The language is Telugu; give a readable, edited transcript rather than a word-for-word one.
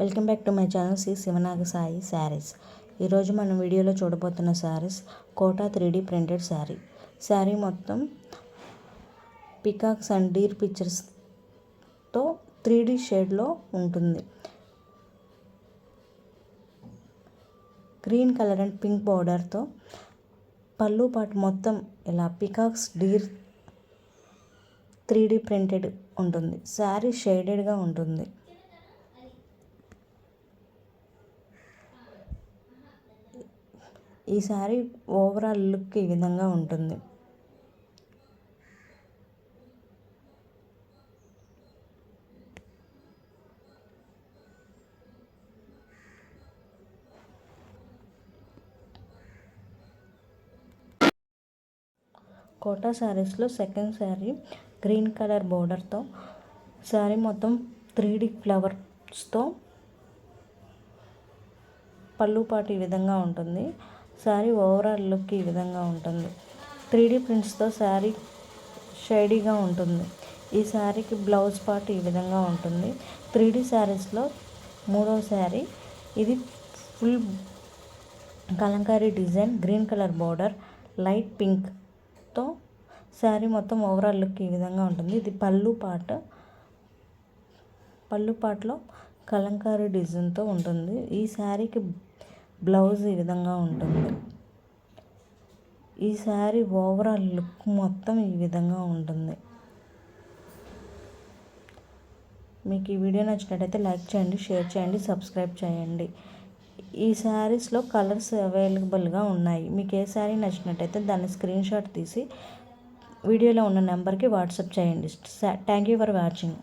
Welcome back to my channel Shri Sivanaga Sai saris. ఈరోజు మనం వీడియోలో చూడబోతున్న శారీస్ కోటా 3D ప్రింటెడ్ శారీ. శారీ మొత్తం పికాక్స్ అండ్ డీర్ పిక్చర్స్తో 3D షేడ్లో ఉంటుంది. గ్రీన్ కలర్ అండ్ పింక్ బార్డర్తో పళ్ళు పాటు మొత్తం ఇలా పికాక్స్ డీర్ 3D ప్రింటెడ్ ఉంటుంది. శారీ షేడెడ్గా ఉంటుంది. ఈ శారీ ఓవరాల్ లుక్ ఈ విధంగా ఉంటుంది. కోటా శారీస్లో సెకండ్ శారీ గ్రీన్ కలర్ బోర్డర్తో శారీ మొత్తం 3D ఫ్లవర్స్తో పళ్ళు పాటు ఈ విధంగా ఉంటుంది. శారీ ఓవరాల్ లుక్ ఈ విధంగా ఉంటుంది. 3D ప్రింట్స్తో శారీ షైడీగా ఉంటుంది. ఈ శారీకి బ్లౌజ్ పార్ట్ ఈ విధంగా ఉంటుంది. 3D శారీస్లో మూడో శారీ. ఇది full kalamkari design, green colour border, light పింక్తో శారీ మొత్తం ఓవరాల్ లుక్ ఈ విధంగా ఉంటుంది. ఇది పళ్ళు పార్ట్లో కలంకారీ డిజైన్తో ఉంటుంది. ఈ శారీకి బ్లౌజ్ ఈ విధంగా ఉంటుంది. ఈ శారీ ఓవరాల్ లుక్ మొత్తం ఈ విధంగా ఉంటుంది. మీకు ఈ వీడియో నచ్చినట్టయితే లైక్ చేయండి, షేర్ చేయండి, సబ్స్క్రైబ్ చేయండి. ఈ శారీస్లో కలర్స్ అవైలబుల్గా ఉన్నాయి. మీకు ఏ శారీ నచ్చినట్టయితే దాన్ని స్క్రీన్ షాట్ తీసి వీడియోలో ఉన్న నెంబర్కి వాట్సాప్ చేయండి. Thank you for watching.